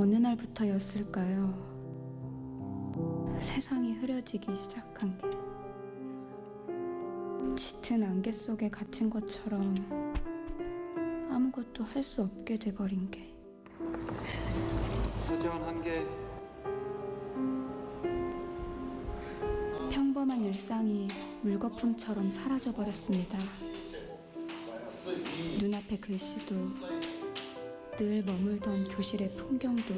어느 날부터였을까요? 세상이 흐려지기 시작한 게 짙은 안개 속에 갇힌 것처럼 아무것도 할 수 없게 돼버린 게 소중한 한계. 평범한 일상이 물거품처럼 사라져버렸습니다. 눈앞의 글씨도 늘 머물던 교실의 풍경도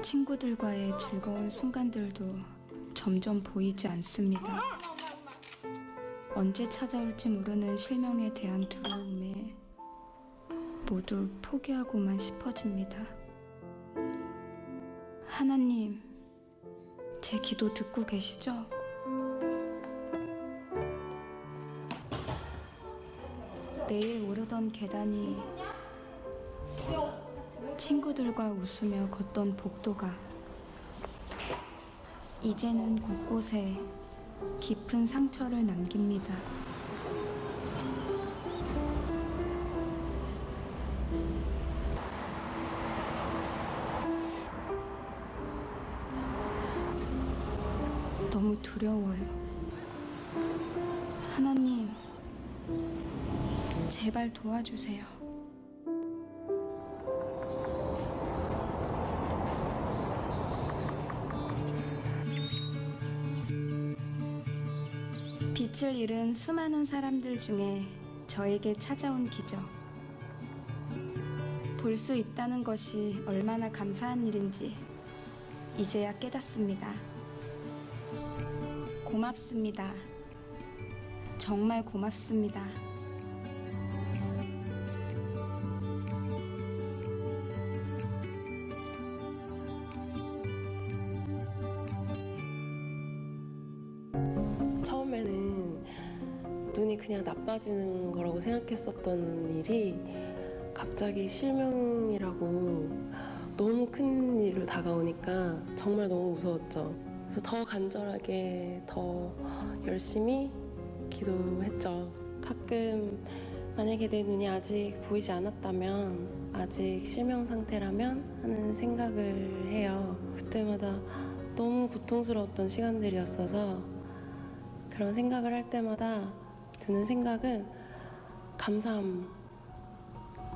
친구들과의 즐거운 순간들도 점점 보이지 않습니다. 언제 찾아올지 모르는 실명에 대한 두려움에 모두 포기하고만 싶어집니다. 하나님, 제 기도 듣고 계시죠? 매일 오르던 계단이 친구들과 웃으며 걷던 복도가 이제는 곳곳에 깊은 상처를 남깁니다. 너무 두려워요. 하나님, 제발 도와주세요. 빛을 잃은 수많은 사람들 중에 저에게 찾아온 기적. 볼 수 있다는 것이 얼마나 감사한 일인지 이제야 깨닫습니다. 고맙습니다. 정말 고맙습니다. 처음에는 눈이 그냥 나빠지는 거라고 생각했었던 일이 갑자기 실명이라고 너무 큰 일로 다가오니까 정말 너무 무서웠죠. 그래서 더 간절하게 더 열심히 기도했죠. 가끔 만약에 내 눈이 아직 보이지 않았다면, 아직 실명 상태라면 하는 생각을 해요. 그때마다 너무 고통스러웠던 시간들이었어서 그런 생각을 할 때마다 드는 생각은 감사함,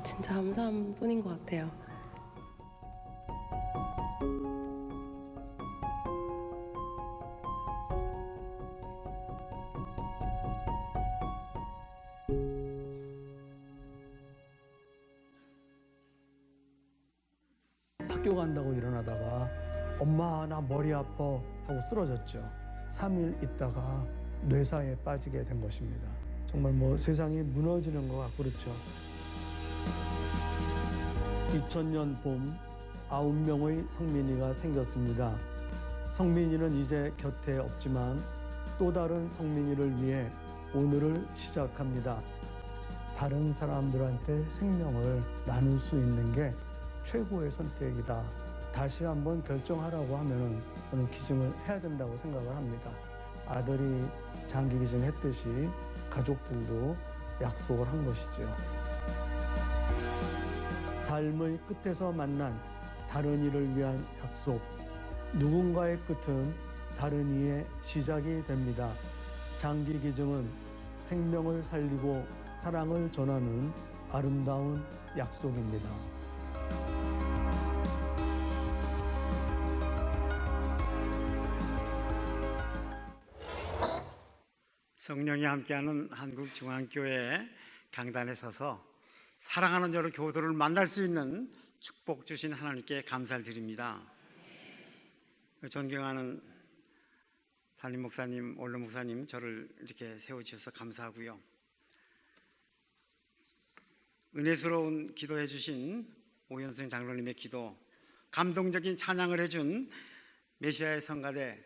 진짜 감사함 뿐인 것 같아요. 학교 간다고 일어나다가 엄마 나 머리 아파 하고 쓰러졌죠. 3일 있다가 뇌사에 빠지게 된 것입니다. 정말 세상이 무너지는 것 같고 그렇죠. 2000년 봄 9명의 성민이가 생겼습니다. 성민이는 이제 곁에 없지만 또 다른 성민이를 위해 오늘을 시작합니다. 다른 사람들한테 생명을 나눌 수 있는 게 최고의 선택이다. 다시 한번 결정하라고 하면 저는 기증을 해야 된다고 생각을 합니다. 아들이 장기 기증했듯이 가족들도 약속을 한 것이죠. 삶의 끝에서 만난 다른 이를 위한 약속. 누군가의 끝은 다른 이의 시작이 됩니다. 장기 기증은 생명을 살리고 사랑을 전하는 아름다운 약속입니다. 성령이 함께하는 한국중앙교회 강단에 서서 사랑하는 여러 교도를 만날 수 있는 축복 주신 하나님께 감사를 드립니다. 존경하는 담임 목사님, 원로 목사님 저를 이렇게 세워주셔서 감사하고요. 은혜스러운 기도해 주신 오현승 장로님의 기도, 감동적인 찬양을 해준 메시아의 성가대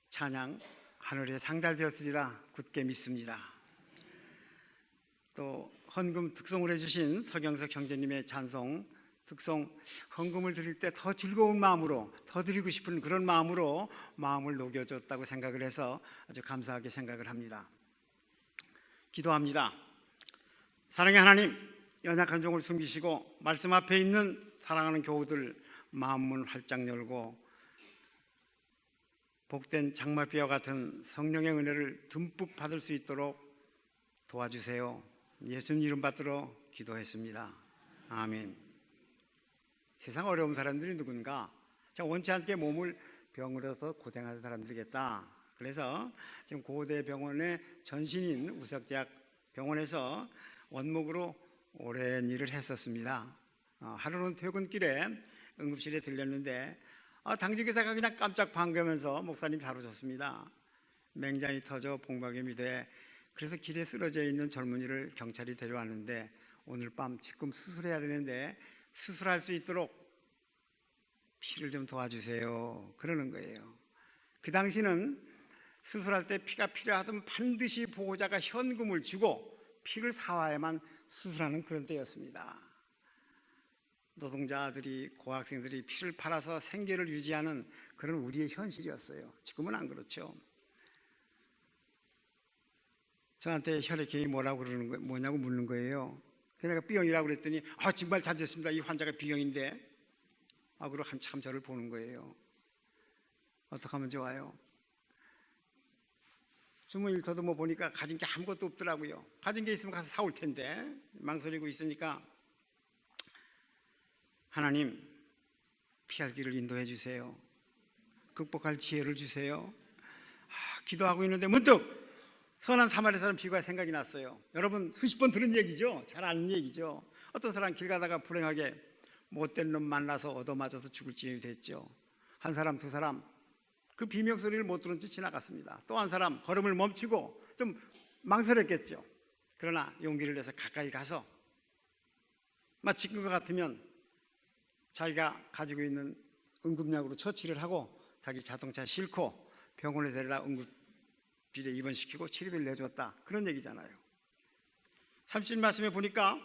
찬양 하늘에 상달되었으리라 굳게 믿습니다. 또 헌금 특송을 해주신 서경석 형제님의 찬송 특송, 헌금을 드릴 때 더 즐거운 마음으로, 더 드리고 싶은 그런 마음으로 마음을 녹여줬다고 생각을 해서 아주 감사하게 생각을 합니다. 기도합니다. 사랑의 하나님, 연약한 종을 숨기시고 말씀 앞에 있는 사랑하는 교우들 마음문 활짝 열고 복된 장마비와 같은 성령의 은혜를 듬뿍 받을 수 있도록 도와주세요. 예수님 이름 받들어 기도했습니다. 아멘. 세상 어려운 사람들이 누군가? 자, 원치 않게 몸을 병으로 해서 고생하는 사람들이겠다. 그래서 지금 고대병원의 전신인 우석대학 병원에서 원목으로 오랜 일을 했었습니다. 하루는 퇴근길에 응급실에 들렸는데 당직의사가 그냥 깜짝 반가면서 목사님 잘 오셨습니다. 맹장이 터져 봉박염이 돼 그래서 길에 쓰러져 있는 젊은이를 경찰이 데려왔는데 오늘 밤 지금 수술해야 되는데 수술할 수 있도록 피를 좀 도와주세요. 그러는 거예요. 그 당시는 수술할 때 피가 필요하던 반드시 보호자가 현금을 주고 피를 사와야만 수술하는 그런 때였습니다. 노동자들이 고학생들이 피를 팔아서 생계를 유지하는 그런 우리의 현실이었어요. 지금은 안 그렇죠. 저한테 혈액형이 뭐라고 그러는 거예요? 뭐냐고 묻는 거예요. 그래서 내가 B형이라고 그랬더니 정말 잘 됐습니다. 이 환자가 B형인데 그리고 한참 저를 보는 거예요. 어떻게 하면 좋아요? 주머니를 더듬어 보니까 가진 게 아무것도 없더라고요. 가진 게 있으면 가서 사올 텐데 망설이고 있으니까 하나님 피할 길을 인도해 주세요. 극복할 지혜를 주세요. 기도하고 있는데 문득 선한 사마리아 사람 비유가 생각이 났어요. 여러분 수십 번 들은 얘기죠. 잘 아는 얘기죠. 어떤 사람 길 가다가 불행하게 못된 놈 만나서 얻어맞아서 죽을 지경이 됐죠. 한 사람 두 사람 그 비명 소리를 못 들은 채 지나갔습니다. 또 한 사람 걸음을 멈추고 좀 망설였겠죠. 그러나 용기를 내서 가까이 가서 마치 그것 같으면 자기가 가지고 있는 응급약으로 처치를 하고 자기 자동차 싣고 병원에 데려다 응급실에 입원시키고 치료비를 내줬다. 그런 얘기잖아요. 30절 말씀에 보니까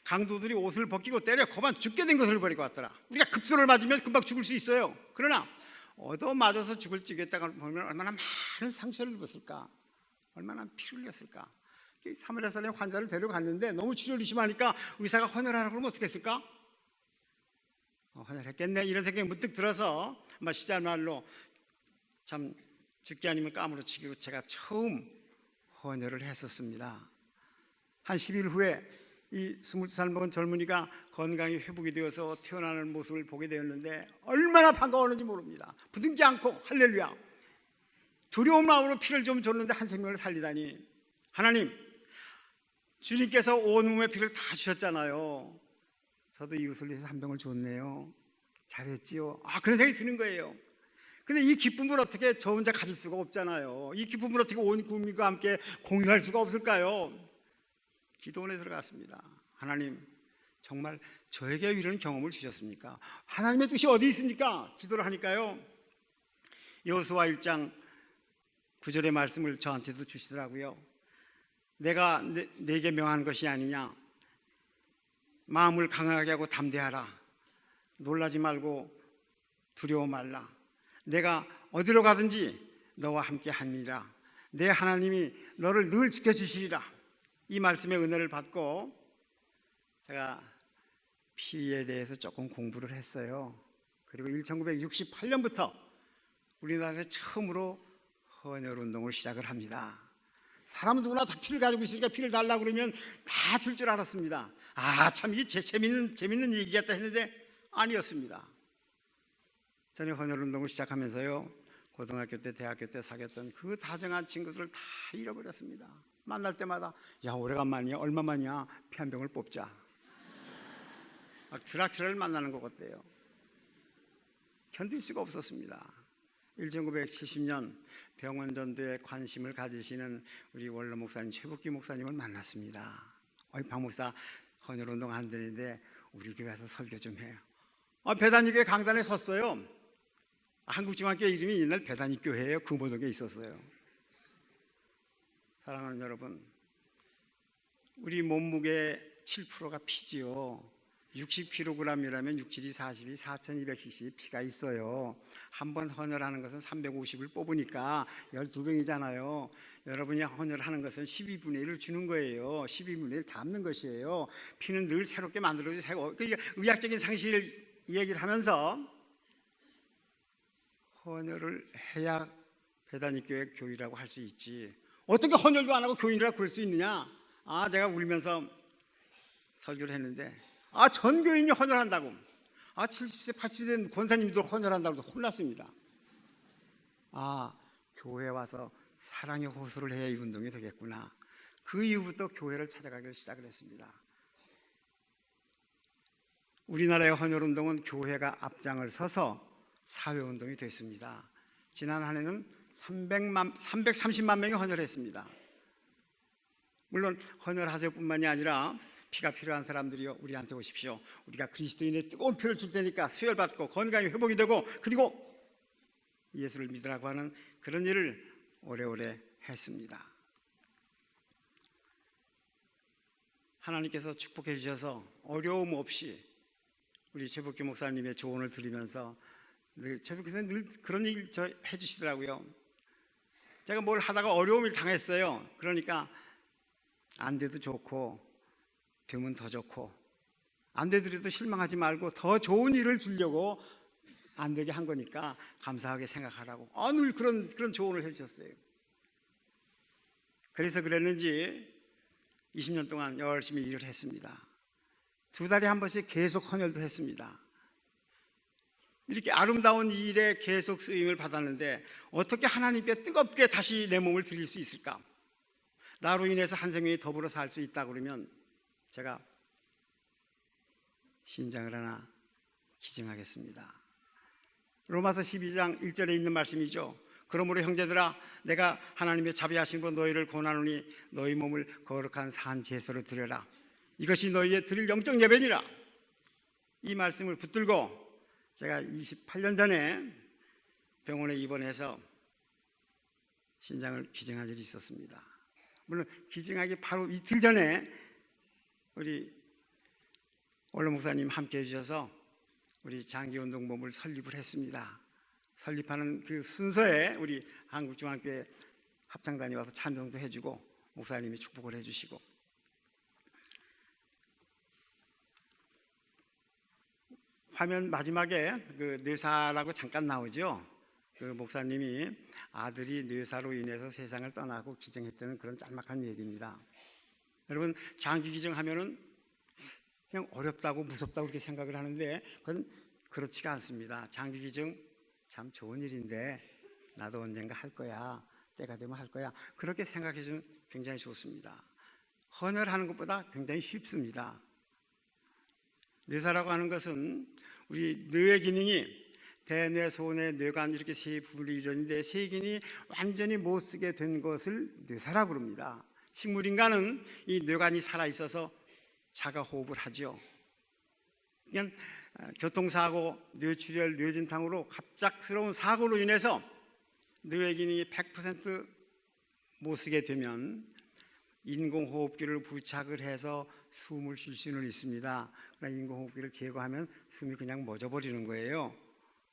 강도들이 옷을 벗기고 때려 거반 죽게 된 것을 버리고 왔더라. 우리가 급소를 맞으면 금방 죽을 수 있어요. 그러나 얻어맞아서 죽을 찌겠다가 보면 얼마나 많은 상처를 입었을까, 얼마나 피를 흘렸을까. 사마리아 사람이 환자를 데려갔는데 너무 치료를 심하니까 의사가 헌혈하라고 그러면 어떻게 했을까? 헌혈했겠네 이런 생각이 문득 들어서 아마 시자말로 참 죽기 아니면 까무러치기로 제가 처음 헌혈을 했었습니다. 한 10일 후에 이 20살 먹은 젊은이가 건강이 회복이 되어서 태어나는 모습을 보게 되었는데 얼마나 반가웠는지 모릅니다. 부둥지 않고 할렐루야. 두려운 마음으로 피를 좀 줬는데 한 생명을 살리다니. 하나님, 주님께서 온 몸의 피를 다 주셨잖아요. 저도 이웃을 위해서 한 병을 줬네요. 잘했지요. 그런 생각이 드는 거예요. 근데 이 기쁨을 어떻게 저 혼자 가질 수가 없잖아요. 이 기쁨을 어떻게 온 국민과 함께 공유할 수가 없을까요? 기도원에 들어갔습니다. 하나님, 정말 저에게 이런 경험을 주셨습니까? 하나님의 뜻이 어디 있습니까? 기도를 하니까요, 여호수아 1장 9절의 말씀을 저한테도 주시더라고요. 내가 내게 명한 것이 아니냐. 마음을 강하게 하고 담대하라. 놀라지 말고 두려워 말라. 내가 어디로 가든지 너와 함께 하니라. 내 하나님이 너를 늘 지켜주시리라. 이 말씀의 은혜를 받고 제가 피에 대해서 조금 공부를 했어요. 그리고 1968년부터 우리나라에 처음으로 헌혈운동을 시작을 합니다. 사람 누구나 다 피를 가지고 있으니까 피를 달라고 그러면 다 줄 줄 알았습니다. 참 이게 재밌는 얘기겠다 했는데 아니었습니다. 저는 헌혈운동을 시작하면서요, 고등학교 때 대학교 때 사귀었던 그 다정한 친구들을 다 잃어버렸습니다. 만날 때마다 오래간만이야, 얼마만이야, 피 한 병을 뽑자. 막 드라큘라를 만나는 것 같대요. 견딜 수가 없었습니다. 1970년 병원 전도에 관심을 가지시는 우리 원로 목사님 최복기 목사님을 만났습니다. 박 목사 헌혈운동 한다는데 우리 교회 와서 설교 좀 해요. 배단위교회 강단에 섰어요. 한국중앙교회 이름이 옛날 배단위교회예요. 금호동에 있었어요. 사랑하는 여러분, 우리 몸무게 7%가 피지요. 60kg이라면 6, 7이 42, 4200cc 피가 있어요. 한 번 헌혈하는 것은 350을 뽑으니까 12병이잖아요. 여러분이 헌혈하는 것은 12분의 1을 주는 거예요. 12분의 1 담는 것이에요. 피는 늘 새롭게 만들어져요. 그러니까 의학적인 상식을 이 얘기를 하면서 헌혈을 해야 배단위교회 교회라고 할 수 있지, 어떻게 헌혈도 안 하고 교인이라고 그럴 수 있느냐. 제가 울면서 설교를 했는데 전 교인이 헌혈한다고, 70세 80세 된 권사님들 헌혈한다고 해서 혼났습니다. 교회에 와서 사랑의 호소를 해야 이 운동이 되겠구나. 그 이후부터 교회를 찾아가기를 시작을 했습니다. 우리나라의 헌혈운동은 교회가 앞장을 서서 사회운동이 됐습니다. 지난 한 해는 330만 명이 헌혈했습니다. 물론 헌혈하세요 뿐만이 아니라 피가 필요한 사람들이요, 우리한테 오십시오. 우리가 그리스도인의 뜨거운 피를 줄 테니까 수혈받고 건강이 회복이 되고, 그리고 예수를 믿으라고 하는 그런 일을 오래오래 했습니다. 하나님께서 축복해 주셔서 어려움 없이 우리 최복기 목사님의 조언을 들으면서 최복기는 늘 그런 얘기를 해주시더라고요. 제가 뭘 하다가 어려움을 당했어요. 그러니까 안 돼도 좋고 되면 더 좋고, 안 되더라도 실망하지 말고 더 좋은 일을 주려고 안 되게 한 거니까 감사하게 생각하라고 늘 그런 조언을 해주셨어요. 그래서 그랬는지 20년 동안 열심히 일을 했습니다. 2달에 한 번씩 계속 헌혈도 했습니다. 이렇게 아름다운 이 일에 계속 쓰임을 받았는데 어떻게 하나님께 뜨겁게 다시 내 몸을 드릴 수 있을까? 나로 인해서 한 생명이 더불어 살 수 있다 그러면 제가 신장을 하나 기증하겠습니다. 로마서 12장 1절에 있는 말씀이죠. 그러므로 형제들아, 내가 하나님의 자비하심으로 너희를 권하노니 너희 몸을 거룩한 산 제사로 드려라. 이것이 너희의 드릴 영적 예배니라. 이 말씀을 붙들고 제가 28년 전에 병원에 입원해서 신장을 기증한 일이 있었습니다. 물론 기증하기 바로 이틀 전에 우리 원로 목사님 함께 해주셔서 우리 장기운동 몸을 설립을 했습니다. 설립하는 그 순서에 우리 한국중앙교회 합창단이 와서 찬송도 해주고 목사님이 축복을 해주시고, 화면 마지막에 그 뇌사라고 잠깐 나오죠. 그 목사님이 아들이 뇌사로 인해서 세상을 떠나고 기증했다는 그런 짤막한 얘기입니다. 여러분, 장기 기증하면은 그냥 어렵다고 무섭다고 그렇게 생각을 하는데 그건 그렇지가 않습니다. 장기 기증 참 좋은 일인데 나도 언젠가 할 거야, 때가 되면 할 거야, 그렇게 생각해 주면 굉장히 좋습니다. 헌혈하는 것보다 굉장히 쉽습니다. 뇌사라고 하는 것은 우리 뇌의 기능이 대뇌, 소뇌, 뇌관 이렇게 세 부분이 이루어지는데 세 기능이 완전히 못 쓰게 된 것을 뇌사라고 그럽니다. 식물인간은 이 뇌관이 살아있어서 자가호흡을 하죠. 그냥 교통사고, 뇌출혈, 뇌진탕으로 갑작스러운 사고로 인해서 뇌의 기능이 100% 못 쓰게 되면 인공호흡기를 부착을 해서 숨을 쉴 수는 있습니다. 그러나 인공호흡기를 제거하면 숨이 그냥 멎어버리는 거예요.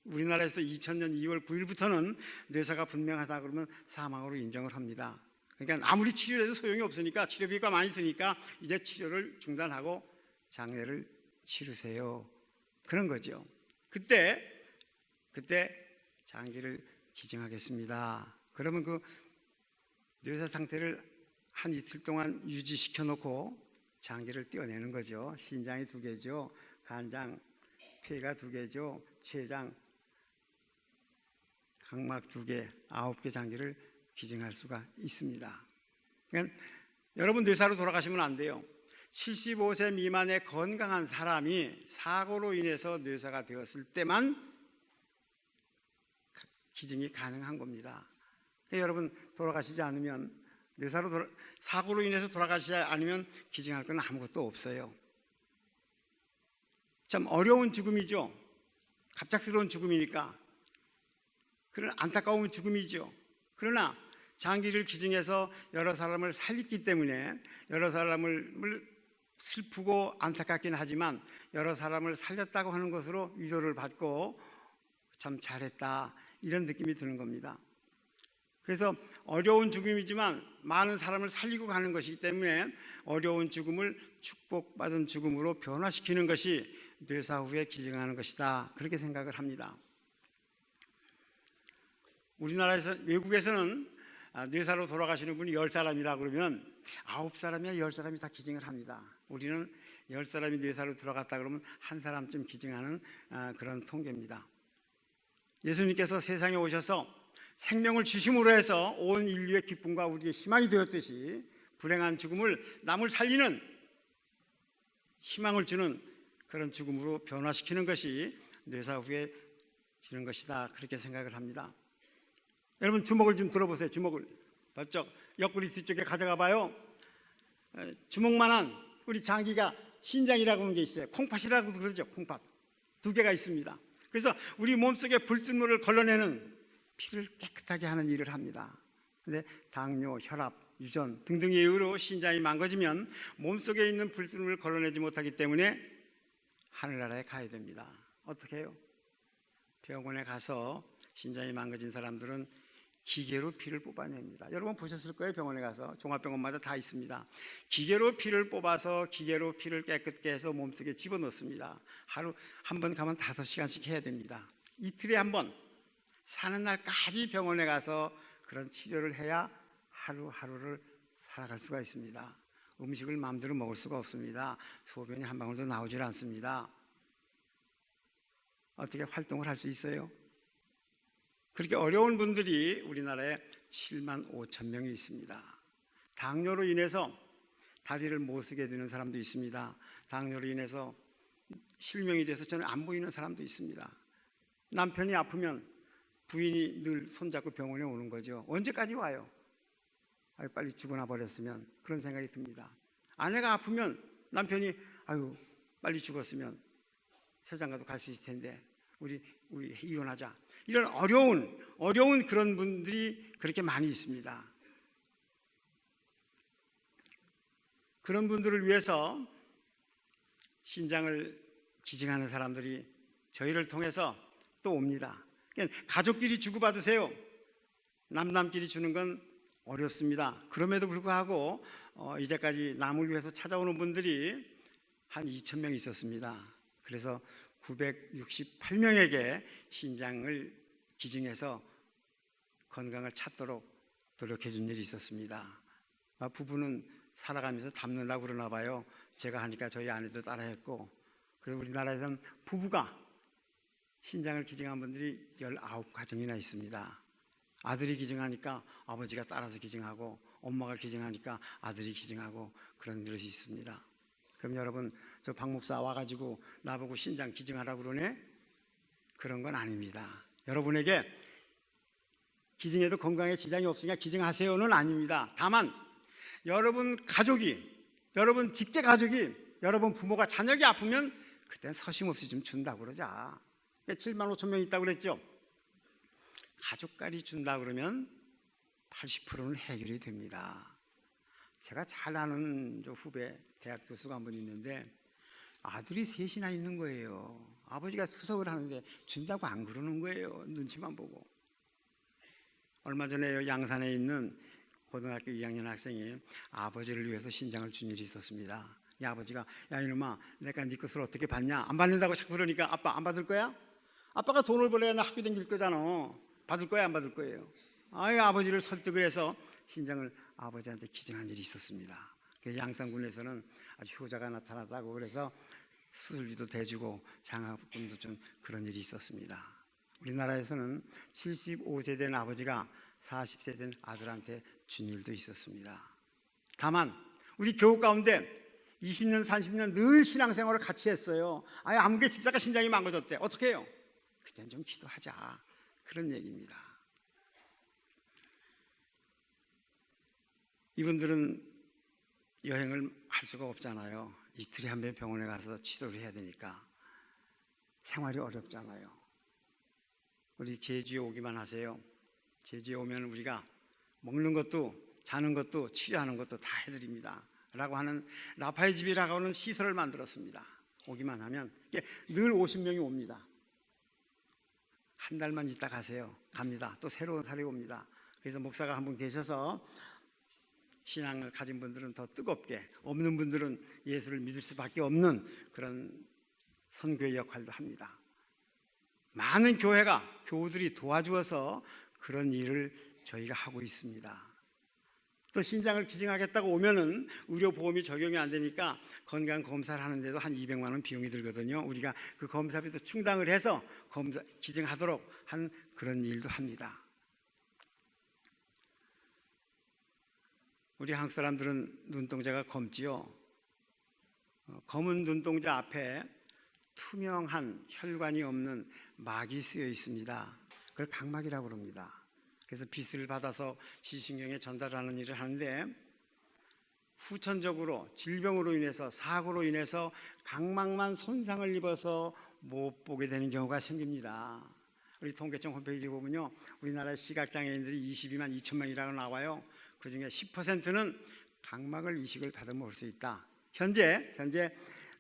우리나라에서 2000년 2월 9일부터는 뇌사가 분명하다 그러면 사망으로 인정을 합니다. 그러니까 아무리 치료해도 소용이 없으니까, 치료비가 많이 드니까 이제 치료를 중단하고 장례를 치르세요, 그런 거죠. 그때 장기를 기증하겠습니다. 그러면 그 뇌사 상태를 한 이틀 동안 유지시켜 놓고 장기를 떼어내는 거죠. 신장이 2개죠, 간장, 폐가 2개죠, 췌장, 각막 2개, 9개 장기를 기증할 수가 있습니다. 그러니까 여러분, 뇌사로 돌아가시면 안 돼요. 75세 미만의 건강한 사람이 사고로 인해서 뇌사가 되었을 때만 기증이 가능한 겁니다. 그러니까 여러분, 돌아가시지 않으면, 사고로 인해서 돌아가시지 않으면 기증할 건 아무것도 없어요. 참 어려운 죽음이죠. 갑작스러운 죽음이니까. 그런 안타까운 죽음이죠. 그러나 장기를 기증해서 여러 사람을 살렸기 때문에 여러 사람을 슬프고 안타깝긴 하지만 여러 사람을 살렸다고 하는 것으로 위로를 받고 참 잘했다, 이런 느낌이 드는 겁니다. 그래서 어려운 죽음이지만 많은 사람을 살리고 가는 것이기 때문에 어려운 죽음을 축복받은 죽음으로 변화시키는 것이 뇌사 후에 기증하는 것이다. 그렇게 생각을 합니다. 우리나라에서 외국에서는 뇌사로 돌아가시는 분이 10사람이라 그러면 9사람이나 10사람이 다 기증을 합니다. 우리는 10사람이 뇌사로 돌아갔다 그러면 한 사람쯤 기증하는 그런 통계입니다. 예수님께서 세상에 오셔서 생명을 주심으로 해서 온 인류의 기쁨과 우리의 희망이 되었듯이 불행한 죽음을 남을 살리는 희망을 주는 그런 죽음으로 변화시키는 것이 뇌사 후에 지는 것이다. 그렇게 생각을 합니다. 여러분 주먹을 좀 들어보세요. 주먹을 바짝 옆구리 뒤쪽에 가져가 봐요. 주먹만한 우리 장기가 신장이라고 하는 게 있어요. 콩팥이라고도 그러죠. 콩팥 2개가 있습니다. 그래서 우리 몸속에 불순물을 걸러내는 피를 깨끗하게 하는 일을 합니다. 근데 당뇨, 혈압, 유전 등등의 이유로 신장이 망가지면 몸속에 있는 불순물을 걸러내지 못하기 때문에 하늘나라에 가야 됩니다. 어떻게 해요? 병원에 가서 신장이 망가진 사람들은 기계로 피를 뽑아냅니다. 여러분 보셨을 거예요. 병원에 가서 종합병원마다 다 있습니다. 기계로 피를 뽑아서 기계로 피를 깨끗게 해서 몸속에 집어넣습니다. 하루 한 번 가면 5시간씩 해야 됩니다. 이틀에 한 번 사는 날까지 병원에 가서 그런 치료를 해야 하루하루를 살아갈 수가 있습니다. 음식을 마음대로 먹을 수가 없습니다. 소변이 한 방울도 나오질 않습니다. 어떻게 활동을 할 수 있어요? 그렇게 어려운 분들이 우리나라에 7만 5천 명이 있습니다. 당뇨로 인해서 다리를 못 쓰게 되는 사람도 있습니다. 당뇨로 인해서 실명이 돼서 저는 안 보이는 사람도 있습니다. 남편이 아프면 부인이 늘 손잡고 병원에 오는 거죠. 언제까지 와요? 빨리 죽어나 버렸으면 그런 생각이 듭니다. 아내가 아프면 남편이 빨리 죽었으면 세상가도 갈 수 있을 텐데 우리 이혼하자. 이런 어려운 그런 분들이 그렇게 많이 있습니다. 그런 분들을 위해서 신장을 기증하는 사람들이 저희를 통해서 또 옵니다. 가족끼리 주고받으세요. 남남끼리 주는 건 어렵습니다. 그럼에도 불구하고 이제까지 남을 위해서 찾아오는 분들이 한 2,000명 있었습니다. 그래서 968명에게 신장을 기증해서 건강을 찾도록 노력해 준 일이 있었습니다. 부부는 살아가면서 닮는다고 그러나 봐요. 제가 하니까 저희 아내도 따라했고, 그리고 우리나라에서는 부부가 신장을 기증한 분들이 19가정이나 있습니다. 아들이 기증하니까 아버지가 따라서 기증하고, 엄마가 기증하니까 아들이 기증하고, 그런 일이 있습니다. 그럼 여러분, 저 박 목사 와가지고 나보고 신장 기증하라고 그러네? 그런 건 아닙니다. 여러분에게 기증해도 건강에 지장이 없으니까 기증하세요는 아닙니다. 다만 여러분 가족이, 여러분 직계 가족이, 여러분 부모가 자녀가 아프면 그땐 서심없이 좀 준다고 그러자. 7만 5천 명 있다고 그랬죠. 가족까지 준다 그러면 80%는 해결이 됩니다. 제가 잘 아는 후배 대학 교수가 한 분 있는데 아들이 셋이나 있는 거예요. 아버지가 투석을 하는데 준다고 안 그러는 거예요. 눈치만 보고. 얼마 전에 양산에 있는 고등학교 2학년 학생이 아버지를 위해서 신장을 준 일이 있었습니다. 이 아버지가 야 이놈아 내가 네 것을 어떻게 받냐? 안 받는다고 자꾸 그러니까 아빠 안 받을 거야? 아빠가 돈을 벌어야 나 학교 다닐 거잖아. 받을 거야 안 받을 거예요? 아버지를 설득을 해서 신장을 아버지한테 기증한 일이 있었습니다. 양산군에서는 아주 효자가 나타났다고 그래서 수술비도 대주고 장학금도 좀 그런 일이 있었습니다. 우리나라에서는 75세 된 아버지가 40세 된 아들한테 준 일도 있었습니다. 다만 우리 교우 가운데 20년 30년 늘 신앙생활을 같이 했어요. 아무개 집사가 신장이 망가졌대. 어떻게 해요? 그땐 좀 기도하자. 그런 얘기입니다. 이분들은 여행을 할 수가 없잖아요. 이틀에 한 번 병원에 가서 치료를 해야 되니까 생활이 어렵잖아요. 우리 제주에 오기만 하세요. 제주에 오면 우리가 먹는 것도 자는 것도 치료하는 것도 다 해드립니다 라고 하는 라파의 집이라고 하는 시설을 만들었습니다. 오기만 하면 늘 50명이 옵니다. 한 달만 있다 가세요. 갑니다. 또 새로운 사람이 옵니다. 그래서 목사가 한 분 계셔서 신앙을 가진 분들은 더 뜨겁게, 없는 분들은 예수를 믿을 수밖에 없는 그런 선교의 역할도 합니다. 많은 교우들이 도와주어서 그런 일을 저희가 하고 있습니다. 또 신장을 기증하겠다고 오면은 의료보험이 적용이 안 되니까 건강검사를 하는데도 한 200만 원 비용이 들거든요. 우리가 그 검사비도 충당을 해서 기증하도록 한 그런 일도 합니다. 우리 한국 사람들은 눈동자가 검지요. 검은 눈동자 앞에 투명한 혈관이 없는 막이 쓰여 있습니다. 그걸 각막이라고 그럽니다. 그래서 빛을 받아서 시신경에 전달하는 일을 하는데, 후천적으로 질병으로 인해서, 사고로 인해서 각막만 손상을 입어서 못 보게 되는 경우가 생깁니다. 우리 통계청 홈페이지 보면요, 우리나라 시각장애인들이 22만 2천 명이라고 나와요. 그 중에 10%는 각막을 이식을 받으면 올 수 있다. 현재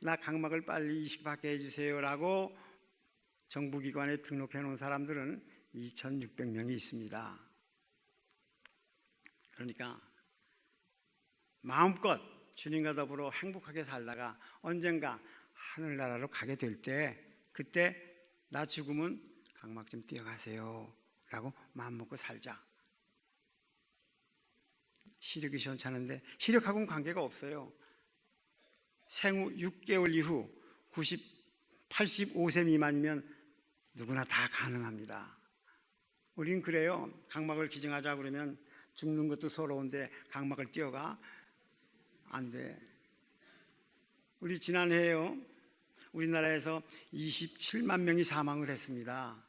나 각막을 빨리 이식받게 해주세요라고 정부기관에 등록해 놓은 사람들은 2,600명이 있습니다. 그러니까 마음껏 주님과 더불어 행복하게 살다가 언젠가 하늘나라로 가게 될 때, 그때 나 죽으면 각막 좀 띄어가세요 라고 마음먹고 살자. 시력이 시원찮은데 시력하고는 관계가 없어요. 생후 6개월 이후 85세 미만이면 누구나 다 가능합니다. 우린 그래요. 각막을 기증하자 그러면 죽는 것도 서러운데 각막을 띄어가? 안 돼. 우리 지난해에요, 우리나라에서 27만 명이 사망을 했습니다.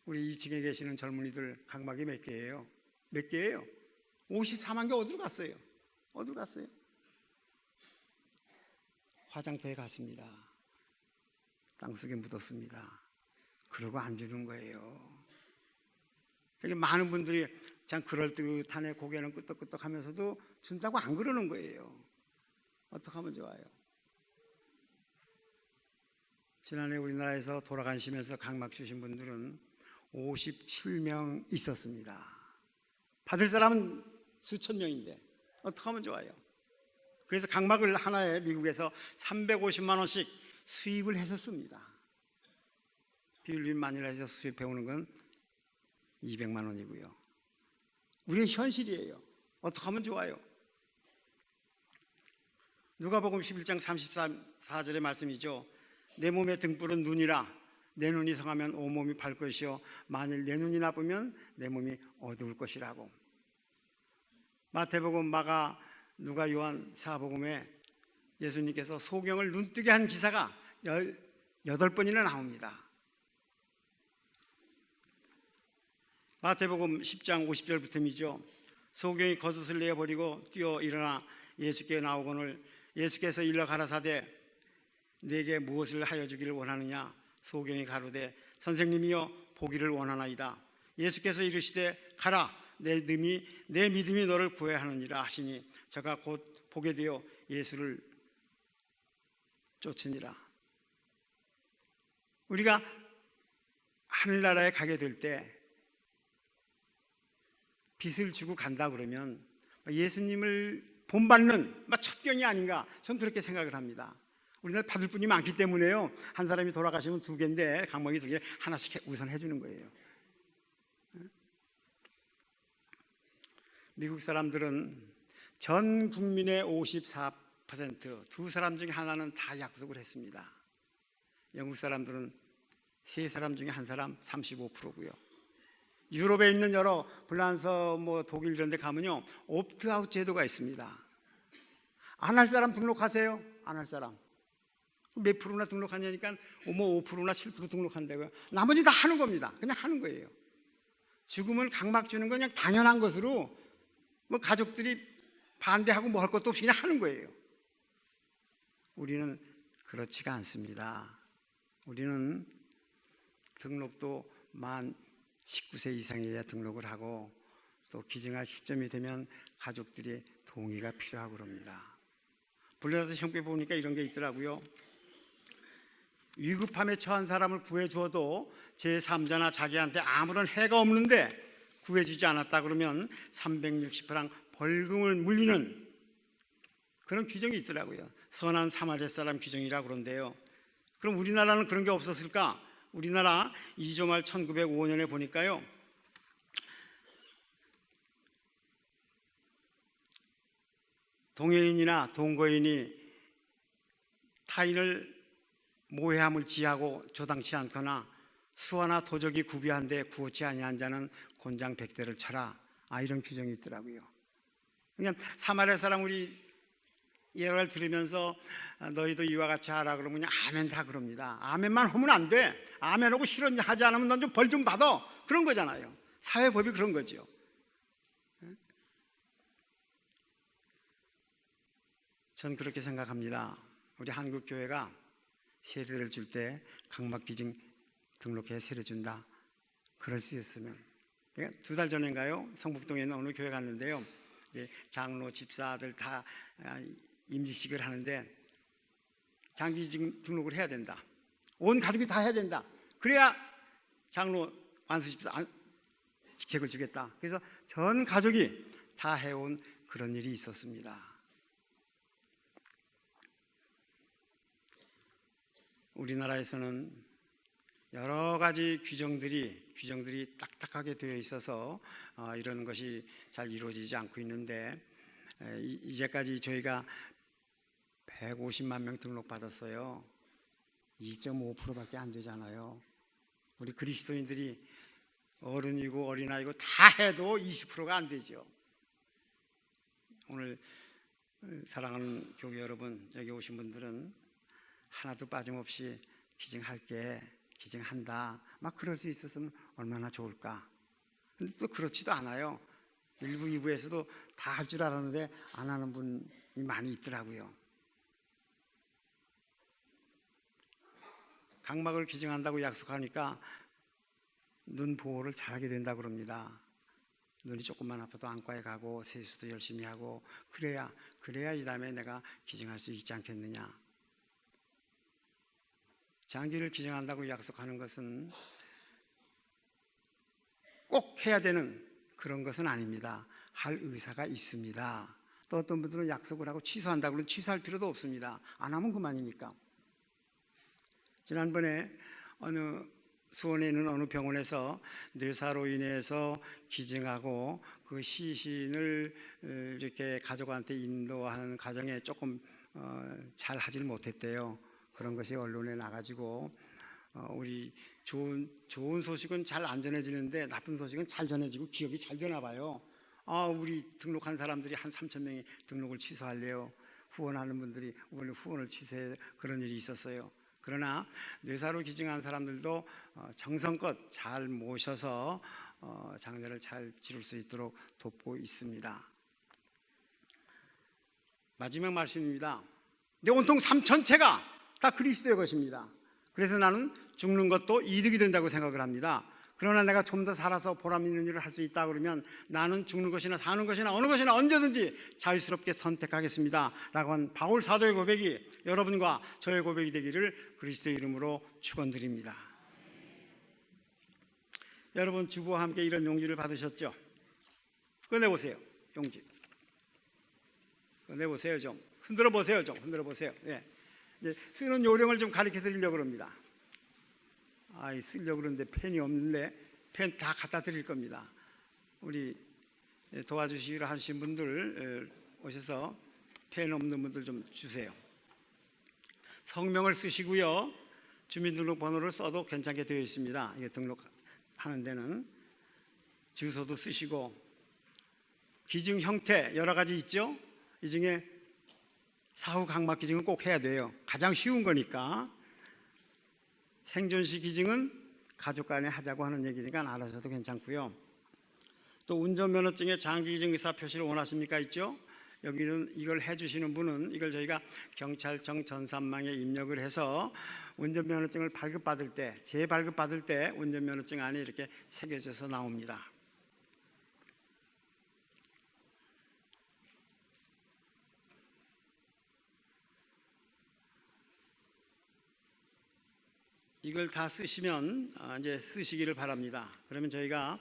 우리 2층에 계시는 젊은이들 각막이 몇 개예요? 몇 개예요? 54만 개 어디로 갔어요? 어디로 갔어요? 화장터에 갔습니다. 땅속에 묻었습니다. 그러고 안 주는 거예요. 되게 많은 분들이 참 그럴듯하네, 고개는 끄덕끄덕 하면서도 준다고 안 그러는 거예요. 어떻게 하면 좋아요? 지난해 우리나라에서 돌아가시면서 각막 주신 분들은 57명 있었습니다. 받을 사람은 수천 명인데 어떻게 하면 좋아요? 그래서 각막을 하나에 미국에서 350만 원씩 수입을 했었습니다. 비율린 마닐라에서 수입해 오는 건 200만 원이고요. 우리의 현실이에요. 어떻게 하면 좋아요? 누가복음 11장 34절의 말씀이죠. 내 몸의 등불은 눈이라. 내 눈이 성하면 온몸이 밝을 것이요 만일 내 눈이 나쁘면 내 몸이 어두울 것이라고. 마태복음, 마가, 누가, 요한 사복음에 예수님께서 소경을 눈뜨게 한 기사가 18번이나 나옵니다. 마태복음 10장 50절부터이죠. 소경이 겉옷을 내어버리고 뛰어 일어나 예수께 나오거늘 예수께서 일러 가라사대 내게 무엇을 하여 주기를 원하느냐. 소경이 가로되 선생님이여 보기를 원하나이다. 예수께서 이르시되 가라 내 믿음이 너를 구해하느니라 하시니 저가 곧 보게 되어 예수를 쫓으니라. 우리가 하늘나라에 가게 될 때 빚을 주고 간다 그러면 예수님을 본받는 첩경이 아닌가, 저는 그렇게 생각을 합니다. 우리나라 받을 분이 많기 때문에요, 한 사람이 돌아가시면 2개인데 각막이 2개 하나씩 우선 해주는 거예요. 미국 사람들은 전 국민의 54%, 두 사람 중에 하나는 다 약속을 했습니다. 영국 사람들은 3사람 중에 한 사람 35%고요. 유럽에 있는 여러 프랑스, 독일 이런 데 가면요, 옵트아웃 제도가 있습니다. 안 할 사람 등록하세요. 안 할 사람 몇 프로나 등록하냐니까 5%나 7% 등록한다고요. 나머지 다 하는 겁니다. 그냥 하는 거예요. 죽음을 각막 주는 건 그냥 당연한 것으로 가족들이 반대하고 뭐 할 것도 없이 그냥 하는 거예요. 우리는 그렇지가 않습니다. 우리는 등록도 만 19세 이상이어야 등록을 하고, 또 기증할 시점이 되면 가족들의 동의가 필요하고 그럽니다. 불려서 형편에 보니까 이런 게 있더라고요. 위급함에 처한 사람을 구해주어도 제3자나 자기한테 아무런 해가 없는데 구해주지 않았다 그러면 360프랑 벌금을 물리는 그런 규정이 있더라고요. 선한 사마리아 사람 규정이라고 그러는데요. 그럼 우리나라는 그런 게 없었을까? 우리나라 2조 말 1905년에 보니까요, 동해인이나 동거인이 타인을 모해함을 지하고 조당치 않거나 수하나 도적이 구비한데 구호치 아니한 자는 곤장 100대를 쳐라. 이런 규정이 있더라고요. 그냥 사마리아 사람 우리 예언을 들으면서 너희도 이와 같이 하라 그러면 그냥 아멘 다 그럽니다. 아멘만 하면 안 돼. 아멘하고 실언하지 않으면 넌 좀 벌 좀 받아. 그런 거잖아요. 사회법이 그런 거죠. 전 그렇게 생각합니다. 우리 한국 교회가 세례를 줄 때 강막기증 등록해 세례 준다. 그럴 수 있으면 2달 전인가요? 성북동에 있는 어느 교회 갔는데요. 장로, 집사들 다 임직식을 하는데 장기기증 등록을 해야 된다. 온 가족이 다 해야 된다. 그래야 장로, 완수 집사 직책을 주겠다. 그래서 전 가족이 다 해온 그런 일이 있었습니다. 우리나라에서는 여러 가지 규정들이 딱딱하게 되어 있어서 이런 것이 잘 이루어지지 않고 있는데, 이제까지 저희가 150만 명 등록받았어요. 2.5%밖에 안 되잖아요. 우리 그리스도인들이 어른이고 어린아이고 다 해도 20%가 안 되죠. 오늘 사랑하는 교회 여러분, 여기 오신 분들은 하나도 빠짐없이 기증한다. 막 그럴 수 있었으면 얼마나 좋을까. 근데 또 그렇지도 않아요. 1부, 2부에서도 다 할 줄 알았는데 안 하는 분이 많이 있더라고요. 각막을 기증한다고 약속하니까 눈 보호를 잘하게 된다고 그럽니다. 눈이 조금만 아파도 안과에 가고 세수도 열심히 하고 그래야 이 다음에 내가 기증할 수 있지 않겠느냐. 장기를 기증한다고 약속하는 것은 꼭 해야 되는 그런 것은 아닙니다. 할 의사가 있습니다. 또 어떤 분들은 약속을 하고 취소한다고 그러면 취소할 필요도 없습니다. 안 하면 그만이니까. 지난번에 수원에 있는 어느 병원에서 뇌사로 인해서 기증하고 그 시신을 이렇게 가족한테 인도하는 과정에 조금 잘 하질 못했대요. 그런 것이 언론에 나가지고 우리 좋은 소식은 잘 안 전해지는데 나쁜 소식은 잘 전해지고 기억이 잘 되나 봐요. 우리 등록한 사람들이 한 3,000명이 등록을 취소할래요. 후원하는 분들이 원래 후원을 취소해 그런 일이 있었어요. 그러나 뇌사로 기증한 사람들도 정성껏 잘 모셔서 장례를 잘 치를 수 있도록 돕고 있습니다. 마지막 말씀입니다. 내 온통 삶 전체가 다 그리스도의 것입니다. 그래서 나는 죽는 것도 이득이 된다고 생각을 합니다. 그러나 내가 좀 더 살아서 보람 있는 일을 할 수 있다 그러면 나는 죽는 것이나 사는 것이나 어느 것이나 언제든지 자유스럽게 선택하겠습니다 라고 한 바울 사도의 고백이 여러분과 저의 고백이 되기를 그리스도의 이름으로 축원드립니다. 여러분 주부와 함께 이런 용기를 받으셨죠? 꺼내보세요. 용기 꺼내보세요. 좀 흔들어 보세요. 예. 이제 쓰는 요령을 좀 가르쳐 드리려고 합니다. 쓰려고 그러는데 펜이 없는데 펜 다 갖다 드릴 겁니다. 우리 도와주시기로 하신 분들 오셔서 펜 없는 분들 좀 주세요. 성명을 쓰시고요. 주민등록번호를 써도 괜찮게 되어 있습니다. 이게 등록하는 데는 주소도 쓰시고 기증 형태 여러 가지 있죠. 이 중에 사후 각막 기증은 꼭 해야 돼요. 가장 쉬운 거니까. 생존시 기증은 가족 간에 하자고 하는 얘기니까 안 하셔도 괜찮고요. 또 운전면허증에 장기기증 의사표시를 원하십니까? 있죠? 여기는 이걸 해주시는 분은 이걸 저희가 경찰청 전산망에 입력을 해서 운전면허증을 발급받을 때, 재발급받을 때 운전면허증 안에 이렇게 새겨져서 나옵니다. 이걸 다 쓰시면 이제 쓰시기를 바랍니다. 그러면 저희가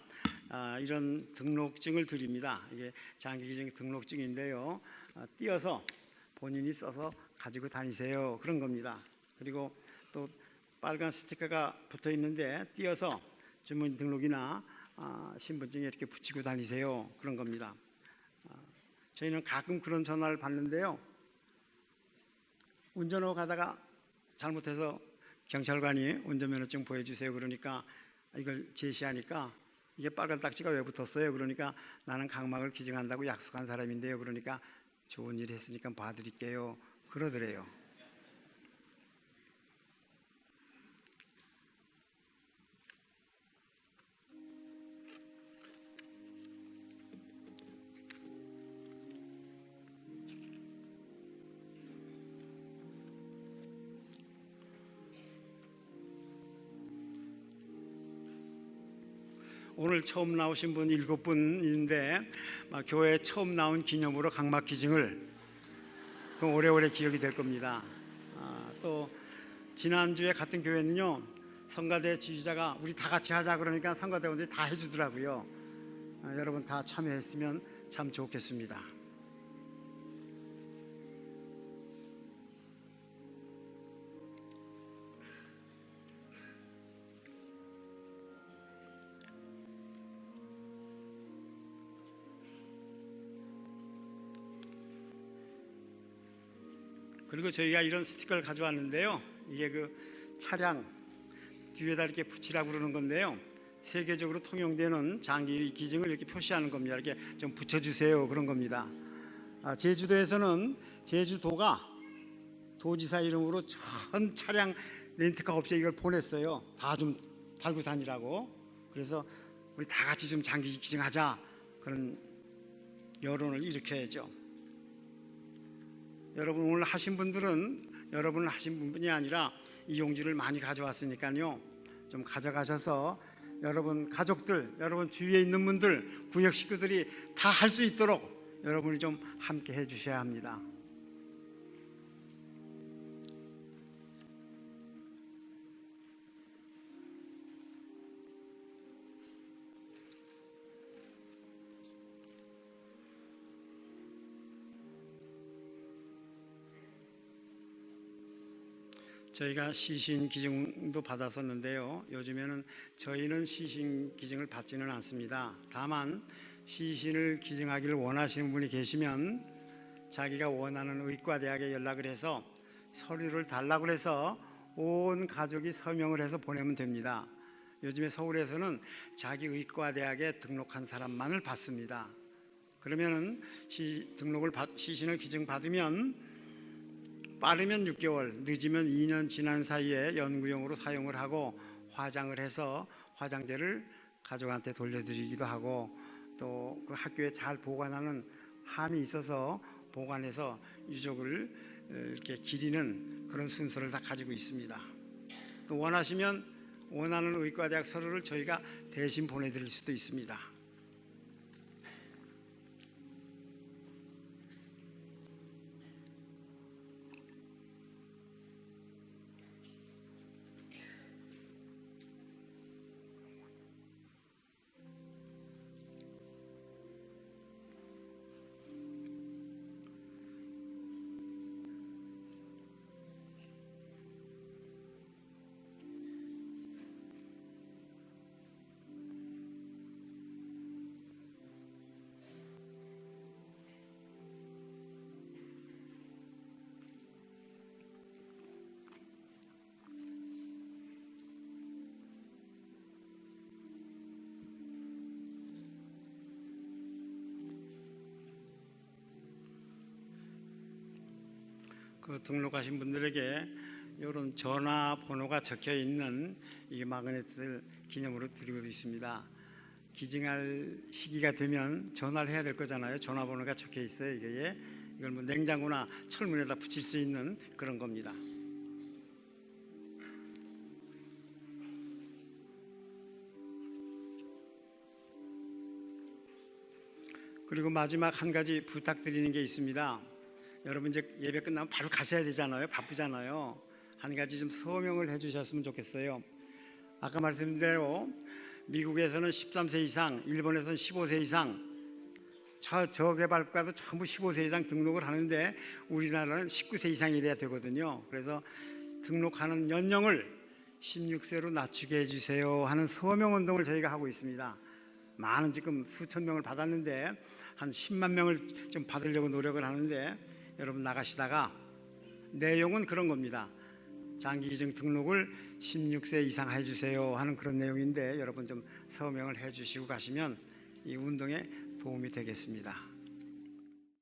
이런 등록증을 드립니다. 이게 장기기증 등록증인데요. 띄어서 본인이 써서 가지고 다니세요. 그런 겁니다. 그리고 또 빨간 스티커가 붙어 있는데 띄어서 주민 등록이나 신분증에 이렇게 붙이고 다니세요. 그런 겁니다. 저희는 가끔 그런 전화를 받는데요. 운전하고 가다가 잘못해서 경찰관이 운전면허증 보여주세요. 그러니까 이걸 제시하니까 이게 빨간 딱지가 왜 붙었어요? 그러니까 나는 각막을 기증한다고 약속한 사람인데요. 그러니까 좋은 일 했으니까 봐드릴게요. 그러더래요. 오늘 처음 나오신 분 7분인데 교회에 처음 나온 기념으로 각막 기증을 그럼 오래오래 기억이 될 겁니다. 또 지난주에 같은 교회는요, 성가대 지휘자가 우리 다 같이 하자 그러니까 성가대원들이 다 해주더라고요. 여러분 다 참여했으면 참 좋겠습니다. 그리고 저희가 이런 스티커를 가져왔는데요. 이게 그 차량 뒤에다 이렇게 붙이라고 그러는 건데요. 세계적으로 통용되는 장기 기증을 이렇게 표시하는 겁니다. 이렇게 좀 붙여주세요. 그런 겁니다. 제주도에서는 제주도가 도지사 이름으로 전 차량 렌트카 업체 이걸 보냈어요. 다 좀 달고 다니라고. 그래서 우리 다 같이 좀 장기 기증하자. 그런 여론을 일으켜야죠. 여러분 오늘 하신 분들은 여러분 하신 분이 아니라 이 용지를 많이 가져왔으니까요. 좀 가져가셔서 여러분 가족들, 여러분 주위에 있는 분들, 구역 식구들이 다 할 수 있도록 여러분이 좀 함께 해주셔야 합니다. 저희가 시신 기증도 받았었는데요. 요즘에는 저희는 시신 기증을 받지는 않습니다. 다만 시신을 기증하기를 원하시는 분이 계시면 자기가 원하는 의과대학에 연락을 해서 서류를 달라고 해서 온 가족이 서명을 해서 보내면 됩니다. 요즘에 서울에서는 자기 의과대학에 등록한 사람만을 받습니다. 그러면은 시신을 기증받으면 빠르면 6개월, 늦으면 2년 지난 사이에 연구용으로 사용을 하고 화장을 해서 화장제를 가족한테 돌려드리기도 하고 또 그 학교에 잘 보관하는 함이 있어서 보관해서 유족을 이렇게 기리는 그런 순서를 다 가지고 있습니다. 또 원하시면 원하는 의과대학 서류를 저희가 대신 보내드릴 수도 있습니다. 그 등록하신 분들에게 이런 전화번호가 적혀 있는 이 마그넷을 기념으로 드리고 있습니다. 기증할 시기가 되면 전화를 해야 될 거잖아요. 전화번호가 적혀 있어요. 이걸 뭐 냉장고나 철문에다 붙일 수 있는 그런 겁니다. 그리고 마지막 한 가지 부탁드리는 게 있습니다. 여러분 이제 예배 끝나면 바로 가셔야 되잖아요. 바쁘잖아요. 한 가지 좀 서명을 해주셨으면 좋겠어요. 아까 말씀드린 대로 미국에서는 13세 이상, 일본에서는 15세 이상, 저개발국가도 전부 15세 이상 등록을 하는데 우리나라는 19세 이상이 돼야 되거든요. 그래서 등록하는 연령을 16세로 낮추게 해주세요 하는 서명 운동을 저희가 하고 있습니다. 많은 지금 수천 명을 받았는데 한 10만 명을 좀 받으려고 노력을 하는데 여러분 나가시다가 내용은 그런 겁니다. 장기이중 등록을 16세 이상 해주세요 하는 그런 내용인데 여러분 좀 서명을 해주시고 가시면 이 운동에 도움이 되겠습니다.